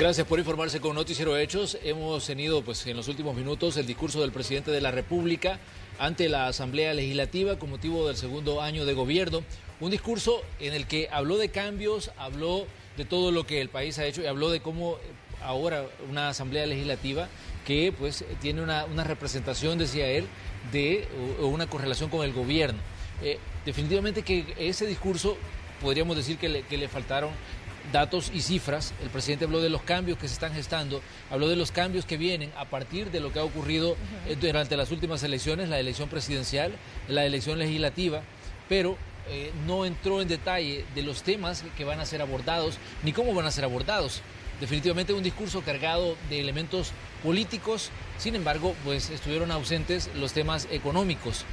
Gracias por informarse con Noticiero Hechos. Hemos tenido en los últimos minutos el discurso del presidente de la República ante la Asamblea Legislativa con motivo del segundo año de gobierno. Un discurso en el que habló de cambios, habló de todo lo que el país ha hecho y habló de cómo ahora una Asamblea Legislativa que tiene una representación, decía él, de una correlación con el gobierno. Definitivamente que ese discurso podríamos decir que le faltaron datos y cifras. El presidente habló de los cambios que se están gestando, habló de los cambios que vienen a partir de lo que ha ocurrido durante las últimas elecciones, la elección presidencial, la elección legislativa, pero no entró en detalle de los temas que van a ser abordados ni cómo van a ser abordados. Definitivamente un discurso cargado de elementos políticos, sin embargo, estuvieron ausentes los temas económicos.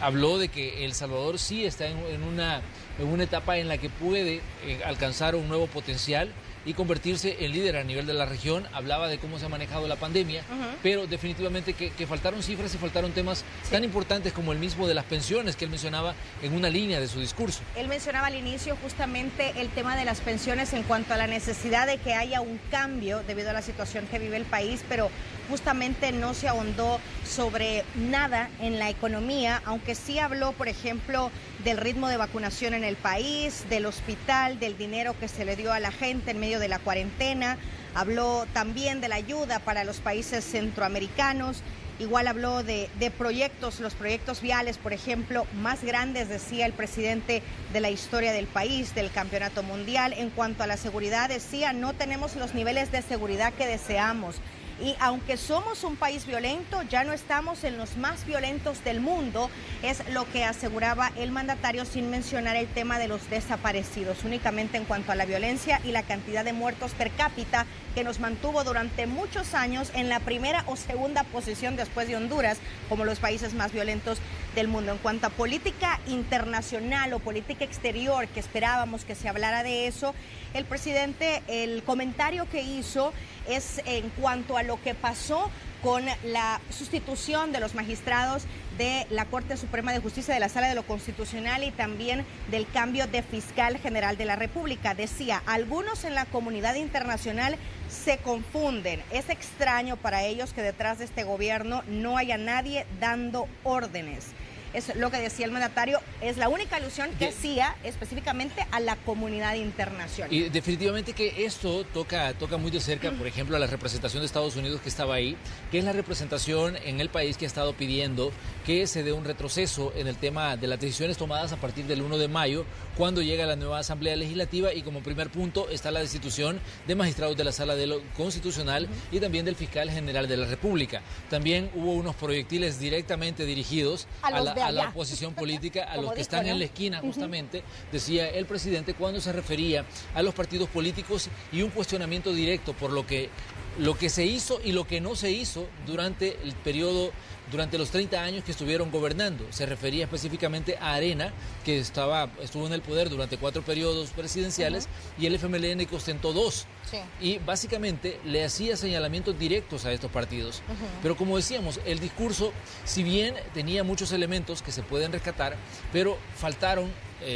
Habló de que El Salvador sí está en una etapa en la que puede alcanzar un nuevo potencial y convertirse en líder a nivel de la región. Hablaba de cómo se ha manejado la pandemia, pero definitivamente que faltaron cifras y faltaron temas tan importantes como el mismo de las pensiones que él mencionaba en una línea de su discurso. Él mencionaba al inicio justamente el tema de las pensiones en cuanto a la necesidad de que haya un cambio debido a la situación que vive el país, pero justamente no se ahondó sobre nada en la economía, aunque sí habló, por ejemplo, del ritmo de vacunación en el país, del hospital, del dinero que se le dio a la gente en medio de la cuarentena. Habló también de la ayuda para los países centroamericanos. Igual habló de proyectos, los proyectos viales, por ejemplo, más grandes, decía el presidente, de la historia del país, del campeonato mundial. En cuanto a la seguridad, decía, no tenemos los niveles de seguridad que deseamos. Y aunque somos un país violento, ya no estamos en los más violentos del mundo, es lo que aseguraba el mandatario, sin mencionar el tema de los desaparecidos, únicamente en cuanto a la violencia y la cantidad de muertos per cápita, que nos mantuvo durante muchos años en la primera o segunda posición después de Honduras, como los países más violentos del mundo. En cuanto a política internacional o política exterior, que esperábamos que se hablara de eso, el presidente, el comentario que hizo es en cuanto a lo que pasó con la sustitución de los magistrados de la Corte Suprema de Justicia de la Sala de lo Constitucional y también del cambio de fiscal general de la República. Decía, algunos en la comunidad internacional se confunden. Es extraño para ellos que detrás de este gobierno no haya nadie dando órdenes. Es lo que decía el mandatario, es la única alusión que hacía específicamente a la comunidad internacional. Y definitivamente que esto toca muy de cerca, por ejemplo, a la representación de Estados Unidos que estaba ahí, que es la representación en el país que ha estado pidiendo que se dé un retroceso en el tema de las decisiones tomadas a partir del 1 de mayo, cuando llega la nueva Asamblea Legislativa, y como primer punto está la destitución de magistrados de la Sala de lo Constitucional y también del fiscal general de la República. También hubo unos proyectiles directamente dirigidos a la oposición política, a los que están en la esquina, justamente, decía el presidente cuando se refería a los partidos políticos, y un cuestionamiento directo por lo que se hizo y lo que no se hizo durante el periodo, durante los 30 años que estuvieron gobernando. Se refería específicamente a Arena, que estuvo en el poder durante 4 periodos presidenciales, y el FMLN, que ostentó 2. Sí. Y básicamente le hacía señalamientos directos a estos partidos. Pero como decíamos, el discurso, si bien tenía muchos elementos que se pueden rescatar, pero faltaron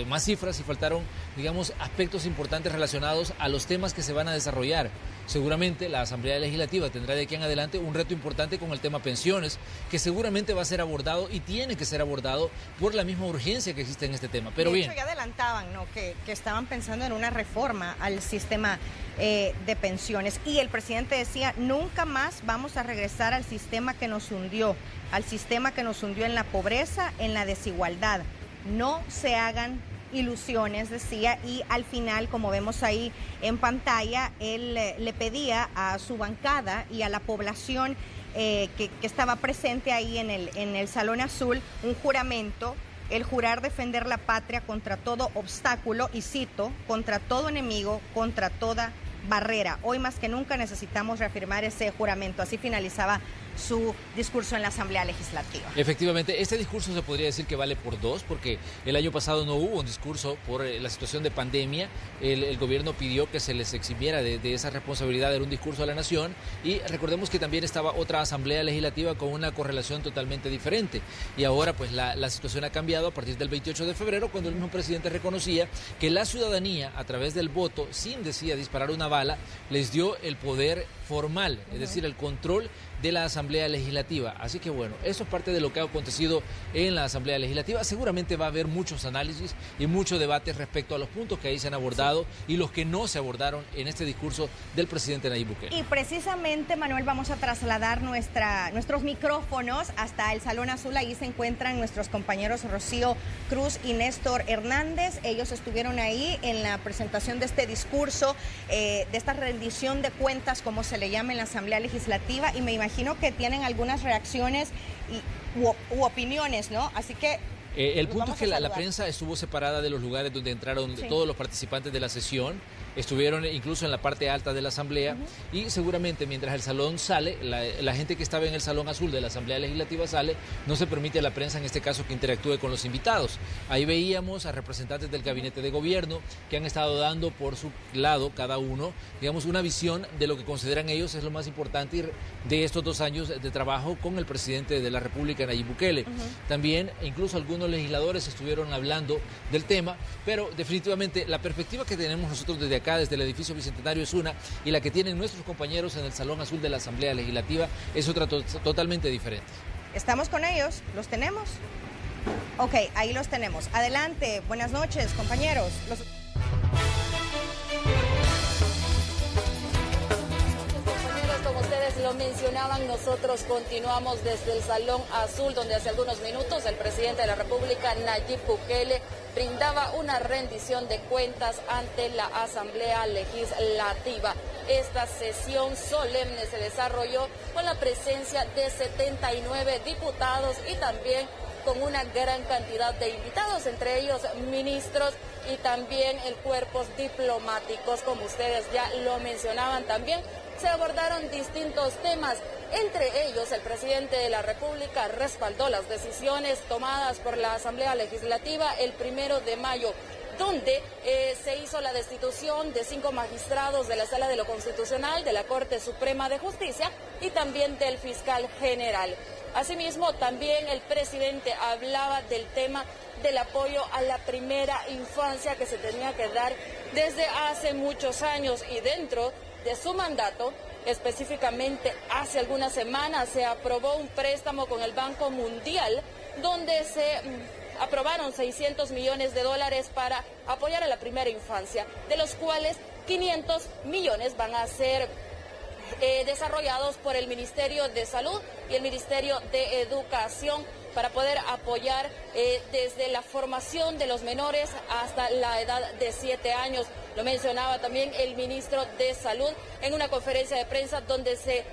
más cifras y faltaron, digamos, aspectos importantes relacionados a los temas que se van a desarrollar. Seguramente la Asamblea Legislativa tendrá de aquí en adelante un reto importante con el tema pensiones, que seguramente va a ser abordado y tiene que ser abordado por la misma urgencia que existe en este tema. Pero de hecho, ya adelantaban, ¿no?, que estaban pensando en una reforma al sistema de pensiones. Y el presidente decía, nunca más vamos a regresar al sistema que nos hundió, en la pobreza, en la desigualdad. No se hagan ilusiones, decía, y al final, como vemos ahí en pantalla, él le pedía a su bancada y a la población que estaba presente ahí en el Salón Azul un juramento, el jurar defender la patria contra todo obstáculo, y cito, contra todo enemigo, contra toda barrera. Hoy más que nunca necesitamos reafirmar ese juramento. Así finalizaba su discurso en la Asamblea Legislativa. Efectivamente, este discurso se podría decir que vale por dos, porque el año pasado no hubo un discurso por la situación de pandemia. El gobierno pidió que se les eximiera de esa responsabilidad de un discurso a la nación, y recordemos que también estaba otra Asamblea Legislativa con una correlación totalmente diferente. Y ahora pues la situación ha cambiado a partir del 28 de febrero, cuando el mismo presidente reconocía que la ciudadanía, a través del voto, sin decir disparar una bala, les dio el poder formal, es decir, el control de la Asamblea Legislativa. Así que bueno, eso es parte de lo que ha acontecido en la Asamblea Legislativa. Seguramente va a haber muchos análisis y mucho debate respecto a los puntos que ahí se han abordado y los que no se abordaron en este discurso del presidente Nayib Bukele. Y precisamente, Manuel, vamos a trasladar nuestros micrófonos hasta el Salón Azul. Ahí se encuentran nuestros compañeros Rocío Cruz y Néstor Hernández. Ellos estuvieron ahí en la presentación de este discurso, de esta rendición de cuentas, como se le llama en la Asamblea Legislativa, y me imagino que tienen algunas reacciones u opiniones, ¿no? Así que el punto es que la prensa estuvo separada de los lugares donde entraron todos los participantes de la sesión. Estuvieron incluso en la parte alta de la Asamblea, y seguramente mientras el salón sale, la gente que estaba en el Salón Azul de la Asamblea Legislativa sale, no se permite a la prensa en este caso que interactúe con los invitados. Ahí veíamos a representantes del gabinete de gobierno que han estado dando por su lado cada uno, digamos, una visión de lo que consideran ellos es lo más importante de estos 2 años de trabajo con el presidente de la República, Nayib Bukele. También incluso algunos legisladores estuvieron hablando del tema, pero definitivamente la perspectiva que tenemos nosotros desde acá, desde el edificio Bicentenario, es una, y la que tienen nuestros compañeros en el Salón Azul de la Asamblea Legislativa es otra totalmente diferente. ¿Estamos con ellos? ¿Los tenemos? Ok, ahí los tenemos. Adelante, buenas noches, compañeros. Como ustedes lo mencionaban, nosotros continuamos desde el Salón Azul, donde hace algunos minutos el presidente de la República, Nayib Bukele, brindaba una rendición de cuentas ante la Asamblea Legislativa. Esta sesión solemne se desarrolló con la presencia de 79 diputados y también con una gran cantidad de invitados, entre ellos ministros y también cuerpos diplomáticos. Como ustedes ya lo mencionaban también, se abordaron distintos temas. Entre ellos, el presidente de la República respaldó las decisiones tomadas por la Asamblea Legislativa el 1 de mayo, donde se hizo la destitución de 5 magistrados de la Sala de lo Constitucional, de la Corte Suprema de Justicia y también del fiscal general. Asimismo, también el presidente hablaba del tema del apoyo a la primera infancia que se tenía que dar desde hace muchos años, y dentro de su mandato, específicamente hace algunas semanas, se aprobó un préstamo con el Banco Mundial donde se aprobaron $600 millones para apoyar a la primera infancia, de los cuales 500 millones van a ser desarrollados por el Ministerio de Salud y el Ministerio de Educación para poder apoyar desde la formación de los menores hasta la edad de 7 años. Lo mencionaba también el ministro de Salud en una conferencia de prensa donde se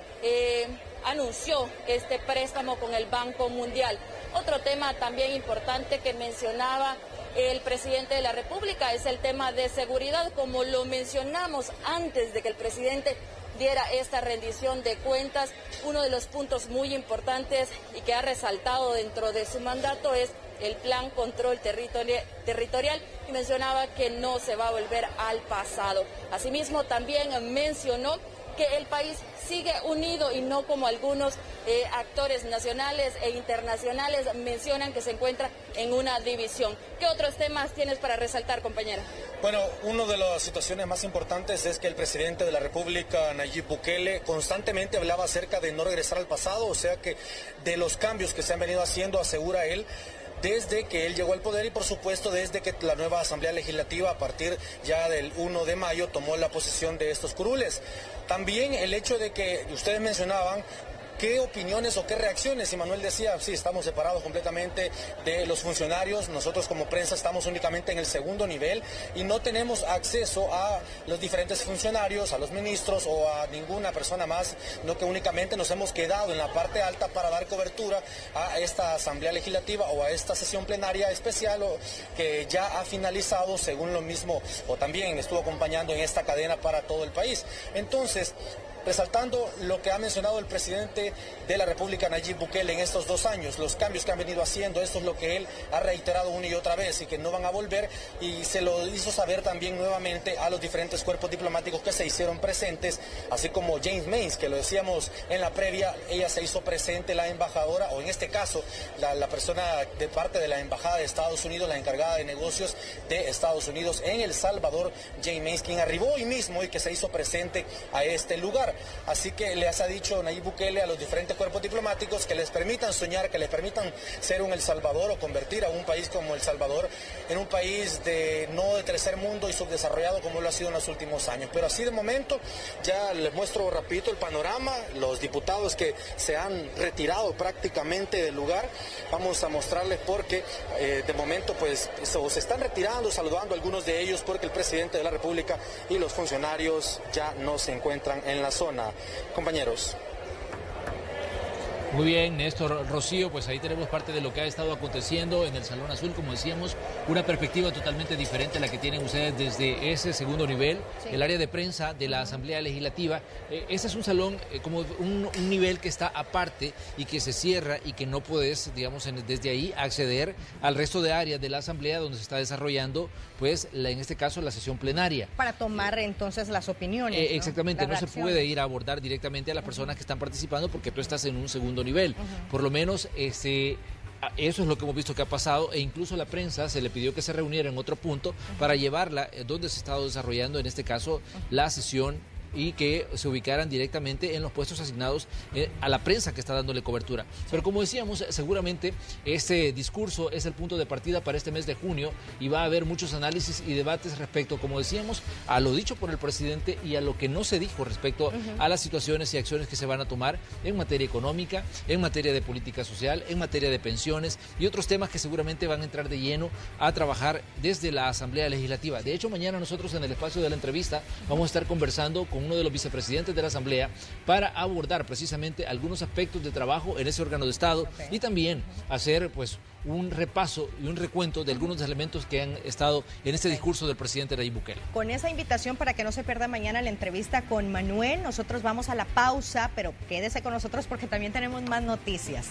anunció este préstamo con el Banco Mundial. Otro tema también importante que mencionaba el presidente de la República es el tema de seguridad. Como lo mencionamos antes de que el presidente diera esta rendición de cuentas, uno de los puntos muy importantes y que ha resaltado dentro de su mandato es el plan control territorial, y mencionaba que no se va a volver al pasado. Asimismo, también mencionó que el país sigue unido y no como algunos actores nacionales e internacionales mencionan que se encuentra en una división. ¿Qué otros temas tienes para resaltar, compañera? Bueno, una de las situaciones más importantes es que el presidente de la República, Nayib Bukele, constantemente hablaba acerca de no regresar al pasado, o sea que de los cambios que se han venido haciendo, asegura él, desde que él llegó al poder y por supuesto desde que la nueva Asamblea Legislativa a partir ya del 1 de mayo tomó la posesión de estos curules. También el hecho de que ustedes mencionaban qué opiniones o qué reacciones, y Manuel decía, sí, estamos separados completamente de los funcionarios, nosotros como prensa estamos únicamente en el segundo nivel y no tenemos acceso a los diferentes funcionarios, a los ministros o a ninguna persona más, no que únicamente nos hemos quedado en la parte alta para dar cobertura a esta Asamblea Legislativa o a esta sesión plenaria especial que ya ha finalizado, según lo mismo, o también estuvo acompañando en esta cadena para todo el país. Entonces, resaltando lo que ha mencionado el presidente de la República, Nayib Bukele, en estos 2 años, los cambios que han venido haciendo. Esto es lo que él ha reiterado una y otra vez, y que no van a volver, y se lo hizo saber también nuevamente a los diferentes cuerpos diplomáticos que se hicieron presentes, así como James Mains, que lo decíamos en la previa. Ella se hizo presente, la embajadora, o en este caso la persona de parte de la Embajada de Estados Unidos, la encargada de negocios de Estados Unidos en El Salvador, James Mains, quien arribó hoy mismo y que se hizo presente a este lugar. Así que les ha dicho Nayib Bukele a los diferentes cuerpos diplomáticos que les permitan soñar, que les permitan ser un El Salvador, o convertir a un país como El Salvador en un país no de tercer mundo y subdesarrollado como lo ha sido en los últimos años. Pero así de momento, ya les muestro rapidito el panorama, los diputados que se han retirado prácticamente del lugar. Vamos a mostrarles porque de momento pues se están retirando, saludando a algunos de ellos, porque el presidente de la República y los funcionarios ya no se encuentran en la zona. Compañeros. Muy bien, Néstor, Rocío, pues ahí tenemos parte de lo que ha estado aconteciendo en el Salón Azul, como decíamos, una perspectiva totalmente diferente a la que tienen ustedes desde ese segundo nivel, sí, el área de prensa de la Asamblea Legislativa. Este es un salón como un nivel que está aparte y que se cierra y que no puedes, digamos, desde ahí acceder al resto de áreas de la Asamblea donde se está desarrollando, pues, en este caso, la sesión plenaria. Para tomar entonces las opiniones, ¿no? Exactamente, no se puede ir a abordar directamente a las personas que están participando porque tú estás en un segundo nivel. Por lo menos eso es lo que hemos visto que ha pasado, e incluso a la prensa se le pidió que se reuniera en otro punto para llevarla donde se ha estado desarrollando, en este caso, la sesión, y que se ubicaran directamente en los puestos asignados a la prensa que está dándole cobertura. Pero como decíamos, seguramente este discurso es el punto de partida para este mes de junio, y va a haber muchos análisis y debates respecto, como decíamos, a lo dicho por el presidente y a lo que no se dijo respecto a las situaciones y acciones que se van a tomar en materia económica, en materia de política social, en materia de pensiones y otros temas que seguramente van a entrar de lleno a trabajar desde la Asamblea Legislativa. De hecho, mañana nosotros en el espacio de la entrevista vamos a estar conversando con uno de los vicepresidentes de la Asamblea para abordar precisamente algunos aspectos de trabajo en ese órgano de Estado, y también hacer pues un repaso y un recuento de algunos elementos que han estado en este discurso del presidente Nayib Bukele. Con esa invitación para que no se pierda mañana la entrevista con Manuel, nosotros vamos a la pausa, pero quédese con nosotros porque también tenemos más noticias.